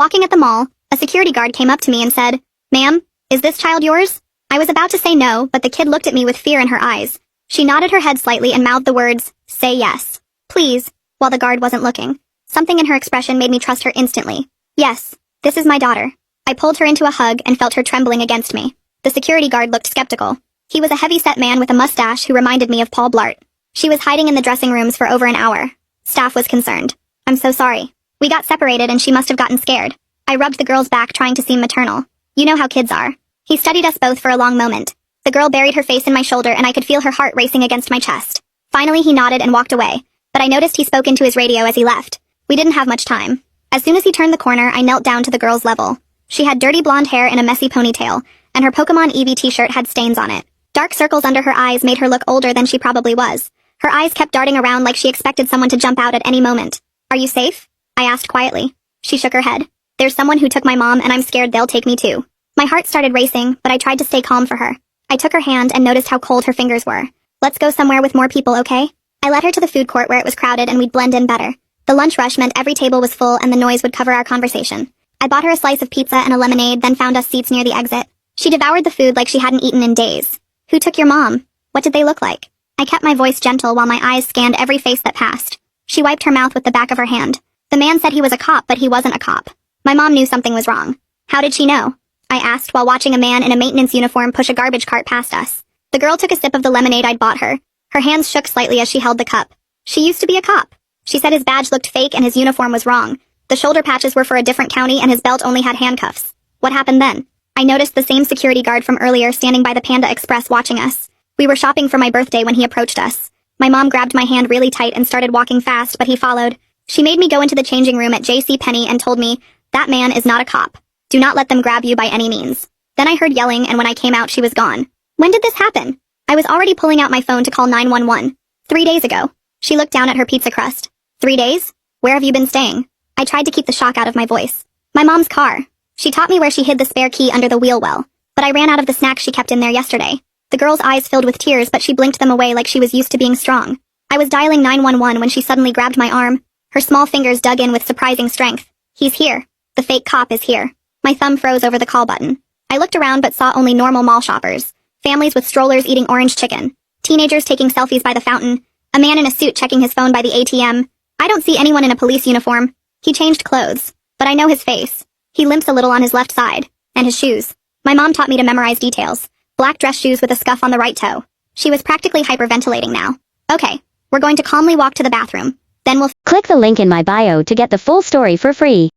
Walking at the mall, a security guard came up to me and said, "Ma'am, is this child yours?" I was about to say no, but the kid looked at me with fear in her eyes. She nodded her head slightly and mouthed the words, "Say yes, please," while the guard wasn't looking. Something in her expression made me trust her instantly. "Yes, this is my daughter." I pulled her into a hug and felt her trembling against me. The security guard looked skeptical. He was a heavy-set man with a mustache who reminded me of Paul Blart. She was hiding in the dressing rooms for over an hour. Staff was concerned. "I'm so sorry. We got separated and she must have gotten scared." I rubbed the girl's back trying to seem maternal. You know how kids are. He studied us both for a long moment. The girl buried her face in my shoulder and I could feel her heart racing against my chest. Finally he nodded and walked away, but I noticed he spoke into his radio as he left. We didn't have much time. As soon as he turned the corner, I knelt down to the girl's level. She had dirty blonde hair in a messy ponytail, and her Pokemon Eevee t-shirt had stains on it. Dark circles under her eyes made her look older than she probably was. Her eyes kept darting around like she expected someone to jump out at any moment. "Are you safe?" I asked quietly. She shook her head. "There's someone who took my mom and I'm scared they'll take me too." My heart started racing, but I tried to stay calm for her. I took her hand and noticed how cold her fingers were. "Let's go somewhere with more people, okay?" I led her to the food court where it was crowded and we'd blend in better. The lunch rush meant every table was full and the noise would cover our conversation. I bought her a slice of pizza and a lemonade, then found us seats near the exit. She devoured the food like she hadn't eaten in days. "Who took your mom? What did they look like?" I kept my voice gentle while my eyes scanned every face that passed. She wiped her mouth with the back of her hand. "The man said he was a cop, but he wasn't a cop." My mom knew something was wrong. "How did she know?" I asked while watching a man in a maintenance uniform push a garbage cart past us. The girl took a sip of the lemonade I'd bought her. Her hands shook slightly as she held the cup. "She used to be a cop." She said his badge looked fake and his uniform was wrong. The shoulder patches were for a different county and his belt only had handcuffs. "What happened then?" I noticed the same security guard from earlier standing by the Panda Express watching us. We were shopping for my birthday when he approached us. My mom grabbed my hand really tight and started walking fast, but he followed. She made me go into the changing room at J.C. Penney and told me, "That man is not a cop. Do not let them grab you by any means." Then I heard yelling and when I came out she was gone. "When did this happen?" I was already pulling out my phone to call 911. 3 days ago." She looked down at her pizza crust. 3 days? Where have you been staying?" I tried to keep the shock out of my voice. "My mom's car. She taught me where she hid the spare key under the wheel well, but I ran out of the snacks she kept in there yesterday." The girl's eyes filled with tears, but she blinked them away like she was used to being strong. I was dialing 911 when she suddenly grabbed my arm. Her small fingers dug in with surprising strength. "He's here. The fake cop is here." My thumb froze over the call button. I looked around but saw only normal mall shoppers. Families with strollers eating orange chicken. Teenagers taking selfies by the fountain. A man in a suit checking his phone by the ATM. I don't see anyone in a police uniform. He changed clothes, but I know his face. He limps a little on his left side. And his shoes. My mom taught me to memorize details. Black dress shoes with a scuff on the right toe. She was practically hyperventilating now. "Okay, we're going to calmly walk to the bathroom. Then we'll..." Click the link in my bio to get the full story for free.